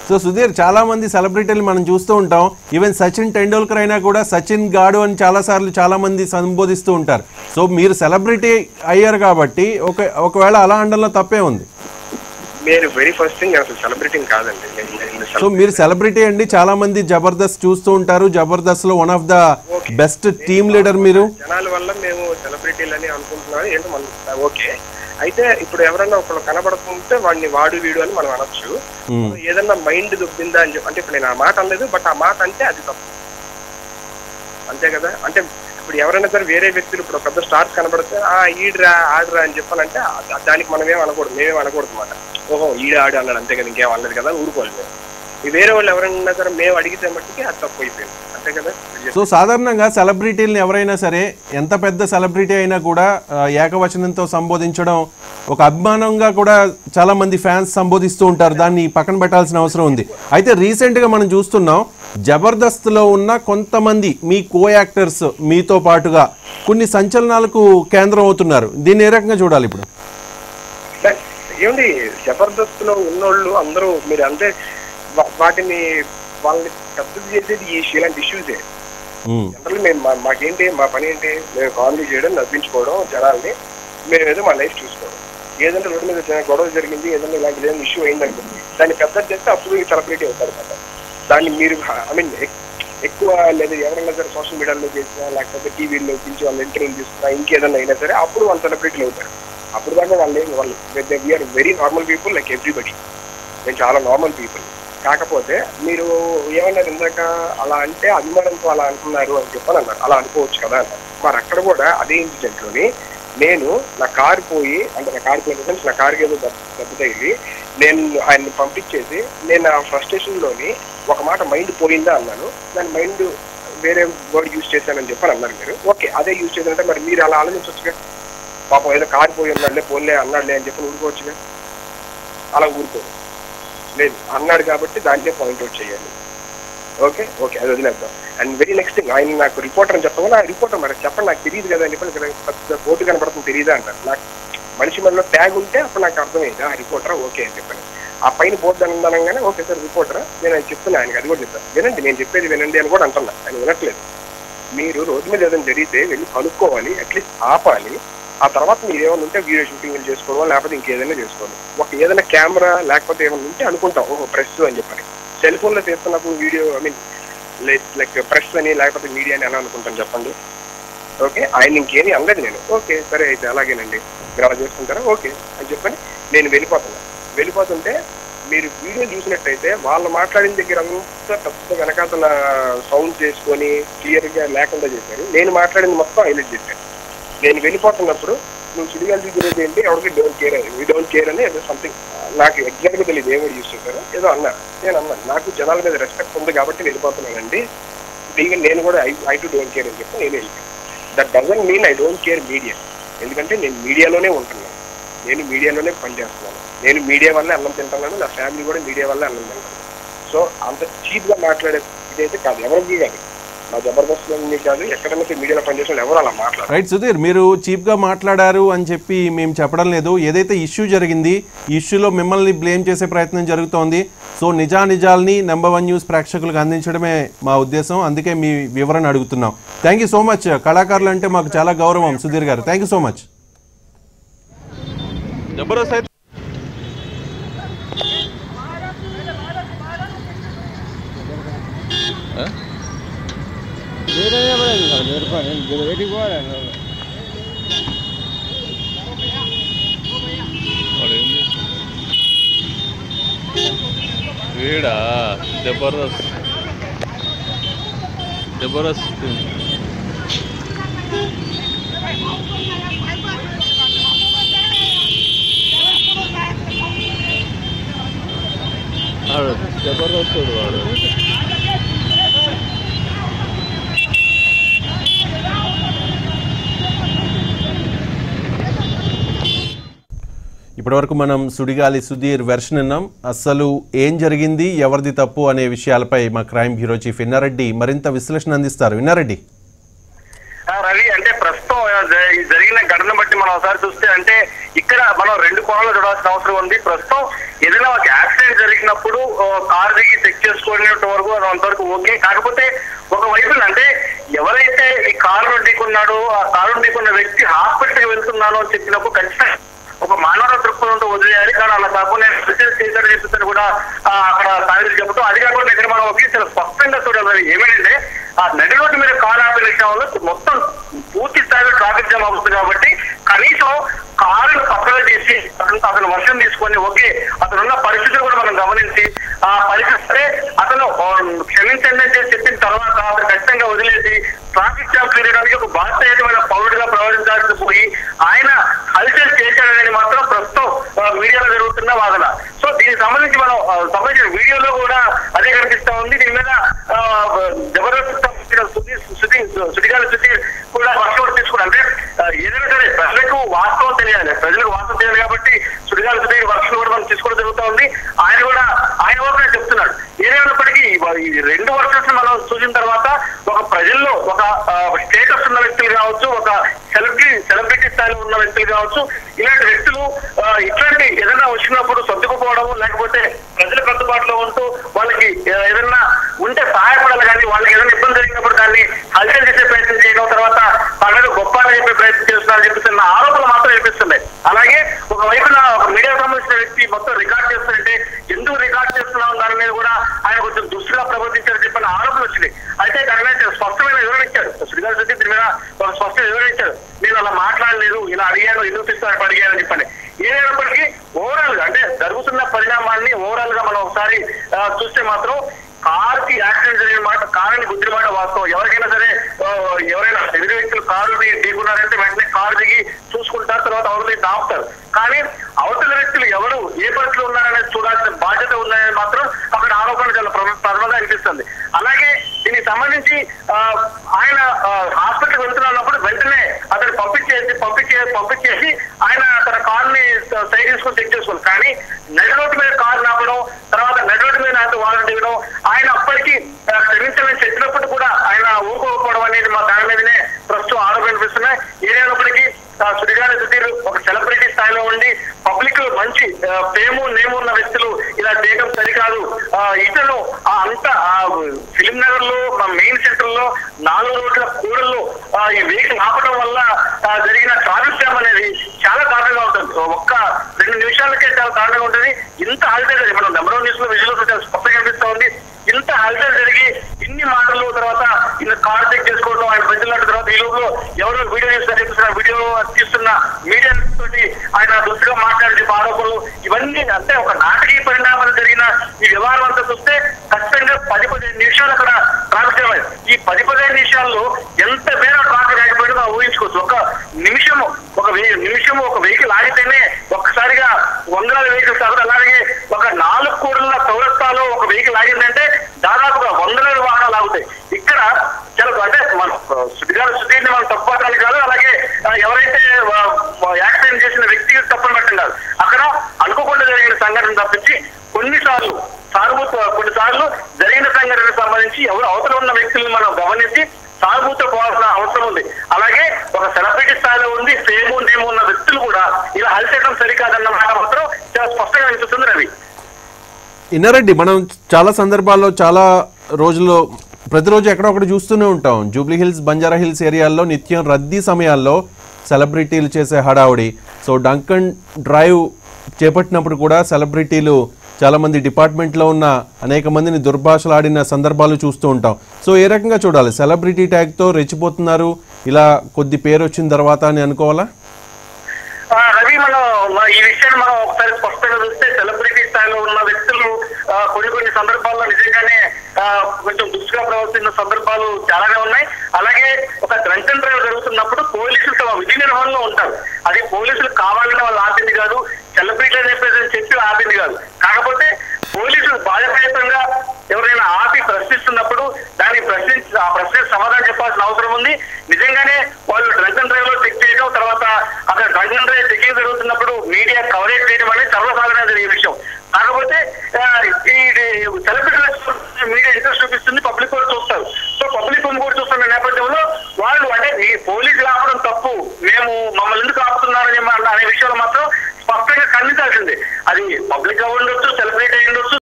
So Sudheer, చాలా మంది సెలబ్రిటీలు మనం చూస్తూ ఉంటాం. ఈవెన్ సచిన్ టెండూల్కర్ అయినా కూడా సచిన్ గాడు అని చాలా మంది సంబోధిస్తూ ఉంటారు. సో మీరు సెలబ్రిటీ అయ్యారు కాబట్టి ఒకవేళ అలా అనడంలో తప్పే ఉంది. మీరు వెరీ ఫస్ట్ థింగ్ అసలు సెలబ్రిటీ కాదండి. సో మీరు సెలబ్రిటీ అండి. చాలా మంది జబర్దస్త్ చూస్తూ ఉంటారు. జబర్దస్త్ లో one of the best team leader మీరు. జనాల వల్ల మేము సెలబ్రిటీలని అనుకుంటున్నాం ఏంటో మనం ఓకే. అయితే ఇప్పుడు ఎవరైనా ఒకళ్ళు కనబడుతుంటే వాడిని వాడు వీడు అని మనం అనొచ్చు. ఏదన్నా మైండ్ దుబ్బిందా అని చెప్పి, అంటే ఇప్పుడు నేను ఆ మాట అనలేదు, బట్ ఆ మాట అంటే అది తప్పు అంతే కదా. అంటే ఇప్పుడు ఎవరైనా సరే వేరే వ్యక్తులు ఇప్పుడు పెద్ద స్టార్స్ కనబడితే ఈడ్రా ఆడరా అని చెప్పాలంటే దానికి మనమేం అనకూడదు, మేమేం అనకూడదు అన్నమాట. ఓహో ఈడు ఆడు అన్నాడు అంతే కదా, ఇంకేం అనలేదు కదా, ఊరుకోలేదు. వేరే వాళ్ళు ఎవరైనా సరే మేము అడిగితే మట్టికి అది తప్పు అయిపోయింది అంతే కదా. సో సాధారణంగా సెలబ్రిటీలను ఎవరైనా సరే, ఎంత పెద్ద సెలబ్రిటీ అయినా కూడా ఏకవచనంతో సంబోధించడం ఒక అభిమానంగా కూడా చాలా మంది ఫ్యాన్స్ సంబోధిస్తూ ఉంటారు. దాన్ని పక్కన పెట్టాల్సిన అవసరం ఉంది. అయితే రీసెంట్గా మనం చూస్తున్నాం, జబర్దస్త్లో ఉన్న కొంతమంది మీ కో యాక్టర్స్ మీతో పాటుగా కొన్ని సంచలనాలకు కేంద్రం అవుతున్నారు. దీన్ని ఏ రకంగా చూడాలి ఇప్పుడు? ఏమండి, జబర్దస్త్లో ఉన్నోళ్ళు అందరూ మీరు అంటే వాటిని వాళ్ళని పెద్దది చేసేది ఇలాంటి ఇష్యూసే. జనరల్ మేము మాకేంటి, మా పని ఏంటి, మేము కామెడీ చేయడం, నవ్వించుకోవడం జనాల్ని, మేము ఏదో మా లైఫ్ చూసుకోవడం. ఏదంటే రోడ్డు మీద గొడవ జరిగింది, ఏదైనా ఇలాంటిది ఏదైనా ఇష్యూ అయిందనుకుంది, దాన్ని పెద్దది చేస్తే అప్పుడు సెలబ్రిటీ అవుతారు కదా. దాన్ని మీరు ఐ మీన్ ఎక్కువ లేదా ఎవరైనా సరే సోషల్ మీడియాలో చేసినా, లేకపోతే టీవీలో పిలిచి వాళ్ళు ఇంటర్వ్యూలు తీసుకున్నా, ఇంకేదైనా అయినా సరే అప్పుడు వాళ్ళు సెలబ్రిటీలు అవుతారు. అప్పుడు దాకా వాళ్ళు we are very normal people like everybody. మేము చాలా నార్మల్ పీపుల్. కాకపోతే మీరు ఏమన్నారు ఇందాక, అలా అంటే అభిమానంతో అలా అంటున్నారు అని చెప్పని అన్నారు. అలా అనుకోవచ్చు కదా అన్నారు. మరి అక్కడ కూడా అదే ఇన్సిడెంట్లోని నేను నా కారు పోయి, అంటే నా కారు పోయిన నా కారుకి ఏదో దెబ్బ తగిలి నేను ఆయన్ని పంపించేసి నేను ఆ ఫ్రస్ట్రేషన్లోని ఒక మాట మైండ్ పోయిందా అన్నాను. దాని మైండ్ వేరే వర్డ్ యూజ్ చేశానని చెప్పని అన్నారు మీరు. ఓకే, అదే యూజ్ చేశానంటే మరి మీరు అలా ఆలోచించవచ్చుగా. పాపం ఏదో కారు పోయి ఉన్నాడులే, పోన్లే అన్నాడులే అని చెప్పి ఊరుకోవచ్చుగా. అలా ఊరుకోదు లేదు, అన్నాడు కాబట్టి దాంట్లో పాయింట్అవుట్ చేయాలి. ఓకే ఓకే, అది వదిలేద్దాం. అండ్ వెరీ నెక్స్ట్ థింగ్, ఆయన నాకు రిపోర్టర్ అని చెప్పగా, రిపోర్టర్ మరి చెప్పండి నాకు తెలియదు కదా అని చెప్పి బోర్డు కనపడుతుంది తెలియదా అంటారు. నాకు మనిషి మనలో ట్యాగ్ ఉంటే అప్పుడు నాకు అర్థమైంది ఆ రిపోర్టరా ఓకే అని చెప్పండి. ఆ పైన బోర్డు అనగానే ఓకే సార్ రిపోర్టరా, నేను ఆయన చెప్తున్నా, ఆయనకి అది కూడా చెప్తాను, వినండి నేను చెప్పేది వినండి అని కూడా అంటున్నా. ఆయన వినట్లేదు. మీరు రోడ్డు మీద ఏదైనా జరిగితే వెళ్ళి కనుక్కోవాలి, అట్లీస్ట్ ఆపాలి. ఆ తర్వాత మీరు ఏమైనా ఉంటే వీడియో షూటింగ్ చేసుకోవడం, లేకపోతే ఇంకేదైనా చేసుకోవాలి. ఒక ఏదైనా కెమెరా లేకపోతే ఏమైనా ఉంటే అనుకుంటాం ఓహో ప్రెస్ అని చెప్పని. సెల్ ఫోన్లో చేస్తున్నప్పుడు video I mean like press అని లేకపోతే మీడియా అని ఎలా అనుకుంటాను చెప్పండి. ఓకే, ఆయన ఇంకేమి అనలేదు నేను. ఓకే సరే అయితే అలాగేనండి, మీరు అలా చేసుకుంటారా ఓకే అని చెప్పని నేను వెళ్ళిపోతుంటే మీరు వీడియో చూసినట్టయితే వాళ్ళు మాట్లాడిన దగ్గర అంతా పెద్ద వెనకాతల సౌండ్ చేసుకొని క్లియర్గా లేకుండా చేశారు. నేను మాట్లాడింది మొత్తం హైలైట్ చేశాను. నేను వెళ్ళిపోతున్నప్పుడు నువ్వు సుడిగాలి గురించి ఏంటి, ఎవరికి డోంట్ కేర్ అని ఏదో సంథింగ్ నాకు ఎగ్జాక్ట్గా తెలియదు ఏమో యూజ్ చేశారు, ఏదో అన్నారు. నేను అన్నాను నాకు జనాల మీద రెస్పెక్ట్ ఉంది కాబట్టి వెళ్ళిపోతున్నానండి, ఈవెన్ నేను కూడా ఐ టు డోంట్ కేర్ అని చెప్పి నేను వెళ్ళిపోయాను. That doesn't mean I don't care media. ఎందుకంటే నేను మీడియాలోనే ఉంటున్నాను, నేను మీడియాలోనే పనిచేస్తున్నాను, నేను మీడియా వల్లే అన్నం తింటున్నాను, నా ఫ్యామిలీ కూడా మీడియా వల్లే అన్నం తింటాను. సో అంత చీప్గా మాట్లాడే ఇదైతే కాదు, ఎవరికి కాదు, నా జబర్దస్త్ కాదు, ఎక్కడైనా మీడియాలో పనిచేసిన ఎవరు అలా మాట్లాడారు. రైట్ సుధీర్, మీరు చీప్గా మాట్లాడారు అని చెప్పి మేము చెప్పడం లేదు. ఏదైతే ఇష్యూ జరిగింది, ఈ ఇష్యూలో మిమ్మల్ని బ్లేమ్ చేసే ప్రయత్నం జరుగుతోంది. సో నిజాల్ని నంబర్ 1 న్యూస్ ప్రేక్షకులకు అందించడమే మా ఉద్దేశం. అందుకే మీ వివరణ అడుగుతున్నాం. Thank you so much. కళాకారులు అంటే మాకు చాలా గౌరవం సుధీర్ గారు. Thank you so much. Jabardasth వీడా జబర్దస్త్ జబర్దస్త్ వాడు. ఇప్పటివరకు మనం సుడిగాలి సుధీర్ వెర్షన్ విన్నాం. అసలు ఏం జరిగింది, ఎవరిది తప్పు అనే విషయాలపై మా క్రైమ్ బ్యూరో చీఫ్ విన్నారెడ్డి మరింత విశ్లేషణ అందిస్తారు. విన్నారెడ్డి. రవి, అంటే ప్రస్తుతం జరిగిన ఘటన బట్టి మనం ఒకసారి చూస్తే అంటే ఇక్కడ మనం రెండు కోణాలు చూడాల్సిన అవసరం ఉంది. ప్రస్తుతం ఏదైనా ఒక యాక్సిడెంట్ జరిగినప్పుడు కార్ దిగి చెక్ చేసుకునేంత వరకు అది అంతవరకు ఓకే. కాకపోతే ఒక వైపు అంటే ఎవరైతే ఈ కారు ఢీకున్నాడో ఆ కారు ఢీకున్న వ్యక్తి హాస్పిటల్కి వెళ్తున్నాను అని చెప్పినప్పుడు ఖచ్చితంగా ఒక మానవ దృక్పథంతో వదిలేయాలి. కానీ అలా కాకుండా రిసర్చ్ చేశారని చెప్పేసి కూడా అక్కడ సాగులు చెప్పడం. అది కాకుండా ఇక్కడ మనం ఒకే చాలా స్పష్టంగా చూడాలి ఏమైందంటే ఆ నడి రోడ్డు మీద కారు ఆపిన విషయంలో మొత్తం పూర్తి స్థాయిలో ట్రాఫిక్ జామ్ అవుతుంది. కాబట్టి కనీసం కారును పక్కన చేసి అతను వర్షం తీసుకొని ఓకే అతనున్న పరిస్థితులు కూడా మనం గమనించి ఆ పరిస్థితి అతను క్షమించండి అని చెప్పిన తర్వాత అతను ఖచ్చితంగా వదిలేసి ట్రాఫిక్ జామ్ తీయడానికి ఒక బాధ్యతమైన పౌరుడిగా ప్రవర్తించాల్సి పోయి ఆయన హల్చల్ చేశాడనేది మాత్రం ప్రస్తుతం మీడియాలో జరుగుతున్న వాదన. సో దీనికి సంబంధించి మనం సంబంధించిన వీడియోలో కూడా అదే కనిపిస్తా ఉంది. దీని మీద జబర్దస్త్ సుడిగాలి సుధీర్ కూడా వర్షం తీసుకున్నారు. అంటే ఏదైనా సరే ప్రజలకు వాస్తవం తెలియాలి, ప్రజలకు వాస్తవం తెలియాలి కాబట్టి సుడిగాలి సుధీర్ వర్షం కూడా మనం తీసుకోవడం జరుగుతూ ఉంది. ఆయన కూడా చెప్తున్నాడు. ఏదైనప్పటికీ ఈ రెండు వర్షన్స్ మనం చూసిన తర్వాత ఒక ప్రజల్లో ఒక స్టేటస్ ఉన్న వ్యక్తులు కావచ్చు, ఒక సెలబ్రిటీ స్థాయిలో ఉన్న వ్యక్తులు కావచ్చు, ఇలాంటి వ్యక్తులు ఇట్లాంటి ఏదైనా వచ్చినప్పుడు సర్దుకుపోవడం లేకపోతే ప్రజలకు అందుబాటులో ఉంటూ వాళ్ళకి ఏదైనా ఉంటే సహాయపడాలి. కానీ వాళ్ళకి ఏదైనా ఇబ్బంది జరిగినప్పుడు దాన్ని హల్చల్ చేసే ప్రయత్నం చేయడం, తర్వాత వాళ్ళని గొప్ప చెప్పే ప్రయత్నం చేస్తున్నారని చెప్పేసి ఆరోపణలు మాత్రం వినిపిస్తున్నాయి. అలాగే ఒక వైపున ఒక మీడియా సంబంధించిన వ్యక్తి మొత్తం రికార్డ్ చేస్తుంటే ఎందుకు రికార్డ్ చేస్తున్నాం దాని మీద కూడా ఆయన కొంచెం దుస్తుగా ప్రవర్తించారని చెప్పిన ఆరోపణలు వచ్చినాయి. అయితే దాని మీద స్పష్టమైన వివరణ ఇచ్చాడు. శ్రీగారి సుధీర్ దీని మీద ఒక స్పష్టమైన వివరణ ఇచ్చాడు. నేను అలా మాట్లాడలేదు, ఇలా అడిగాను, ఎందుకు తీసుకుని అడిగాను చెప్పని. ఏదైనప్పటికీ ఓవరాల్ గా అంటే జరుగుతున్న పరిణామాన్ని ఓవరాల్ గా మనం ఒకసారి చూస్తే మాత్రం కార్ కి యాక్సిడెంట్ జరిగిన మాట, కారుని గుద్దిన మాట వాస్తవం. ఎవరికైనా సరే ఎవరైనా ఎదురు వ్యక్తులు కారు దిగున్నారంటే వెంటనే కారు దిగి చూసుకుంటారు, తర్వాత అవతల ఆపుతారు. కానీ అవతల వ్యక్తులు ఎవరు ఏ పరిస్థితులు ఉన్నారనేది చూడాల్సిన బాధ్యత ఉందనేది మాత్రం అక్కడ ఆరోపణ చాలా ప్రధానంగా అనిపిస్తుంది. అలాగే దీనికి సంబంధించి ఆయన హాస్పిటల్ వెళ్తున్నప్పుడు వెంటనే అతను పంపించేసి ఆయన తన కారుని సైడ్ తీసుకొని చెక్ చేసుకోవాలి. కానీ నడి రోడ్డు మీద కారు నాపడం, తర్వాత నడి రోడ్డు మీద ఆయనతో వాహనం దిగడం, ఆయన అప్పటికి క్షమించాలని చెప్పినప్పుడు కూడా ఆయన ఊరుకోకపోవడం అనేది మా దాని మీదనే ప్రస్తుతం ఆరోపణ అనిపిస్తున్నాయి. ఏదైనప్పటికీ సుడిగాలి సుధీర్ ఒక సెలబ్రిటీ స్థాయిలో ఉండి పబ్లిక్ మంచి నేము ఉన్న వ్యక్తులు ఇలా చేయడం సరికాదు. ఇతను అంత ఫిలిం నగర్ లో మెయిన్ సెంటర్ లో 4 రోడ్ల కూడల్లో ఈ వెహికల్ ఆపడం వల్ల జరిగిన ట్రాఫిక్ జామ్ అనేది చాలా కారణంగా ఉంటుంది. ఒక్క 2 నిమిషాలకే చాలా కారణంగా ఉంటుంది. ఇంత హల్చల్ మనం నెంబర్ 1 న్యూస్ లో విజువల్స్ చాలా స్పష్టంగా కనిపిస్తా ఉంది. ఇంత హల్చల్ జరిగి ఇన్ని మాటలు తర్వాత ఇన్ని కార్ చెక్ చేసుకోవడం ఆయన ప్రజల తర్వాత ఈ లోపల ఎవరో వీడియో చూస్తున్న వీడియో తీస్తున్న మీడియా తోటి ఆయన దుస్తుగా మాట్లాడే ఆరోపణలు ఇవన్నీ అంటే ఒక నాటకీయ పరిణామాలు జరిగిన ఈ వ్యవహారం అంతా చూస్తే ఖచ్చితంగా 10-15 నిమిషాలు అక్కడ ట్రాఫిక్ జామ్ అయింది. ఈ 10-15 నిమిషాల్లో ఎంత మేర ట్రాఫిక్ ఆగిపోయిందో ఊహించుకోవచ్చు. ఒక నిమిషము ఒక వెహికల్ ఆగితేనే ఒక్కసారిగా వందలాది వెహికల్స్ ఆగుతాయి. అలాగే ఒక 4 కోట్ల చౌరస్తాలో ఒక వెహికల్ ఆగిందంటే దాదాపుగా వందలాది వాహనాలు ఆగుతాయి. ఇక్కడ చాలా అంటే మనం సుధీర్ని మనం తప్పుపట్టాలి కాదు, అలాగే ఎవరైతే యాక్సిడెంట్ చేసిన వ్యక్తికి తప్పని పెట్టడం కాదు. అక్కడ అనుకోకుండా జరిగిన సంఘటన తప్పించి కొన్నిసార్లు జరిగిన సంఘటనకు సంబంధించి ఎవరు అవతల ఉన్న వ్యక్తులను మనం గమనించి సానుభూతి పోవాల్సిన అవసరం ఉంది. అలాగే ఒక సెలబ్రిటీ స్థాయిలో ఉంది, నేము ఉన్న వ్యక్తులు కూడా ఇలా హల్చడం సరికాదన్న మాట మాత్రం చాలా స్పష్టంగా అనిపిస్తుంది. రవి ఇన్నారెడ్డి, మనం చాలా సందర్భాల్లో చాలా రోజుల్లో ప్రతిరోజు ఎక్కడొక్కడ చూస్తూనే ఉంటాం. జూబ్లీ హిల్స్, బంజారా హిల్స్ ఏరియాల్లో నిత్యం రద్దీ సమయాల్లో సెలబ్రిటీలు చేసే హడావుడి. సో డంకన్ డ్రైవ్ చేపట్టినప్పుడు కూడా సెలబ్రిటీలు చాలామంది డిపార్ట్మెంట్లో ఉన్న అనేక మందిని దుర్భాషలాడిన సందర్భాలు చూస్తూ ఉంటాం. సో ఏ రకంగా చూడాలి? సెలబ్రిటీ ట్యాగ్తో రెచ్చిపోతున్నారు ఇలా కొద్ది పేరు వచ్చిన తర్వాత అని అనుకోవాలా? రవి, మనం ఈ విషయాన్ని మనం ఒకసారి స్పష్టంగా చూస్తే సెలబ్రిటీ స్థాయిలో ఉన్న వ్యక్తులు కొన్ని సందర్భాల్లో నిజంగానే కొంచెం దుష్టుగా ప్రవర్తించిన సందర్భాలు చాలానే ఉన్నాయి. అలాగే ఒక డ్రంకన్ డ్రైవ్ జరుగుతున్నప్పుడు పోలీసులు తమ విధి నిర్వహణలో ఉంటారు. అది పోలీసులు కావాలని వాళ్ళు ఆపింది కాదు, సెలబ్రిటీ అని చెప్పి ఆపింది కాదు. కాకపోతే పోలీసులు బాధ్యతాయుతంగా ఎవరైనా ఆపి ప్రశ్నిస్తున్నప్పుడు దాన్ని ఆ ప్రశ్నకు సమాధానం చెప్పాల్సిన అవసరం ఉంది. నిజంగానే వాళ్ళు డ్రంకన్ డ్రైవ్ లో చెక్ చేయడం, తర్వాత అక్కడ డ్రంకన్ డ్రైవ్ చెకింగ్ జరుగుతున్నప్పుడు మీడియా కవరేజ్ చేయడం అనేది సర్వసాధారణంగా జరిగే విషయం. కాకపోతే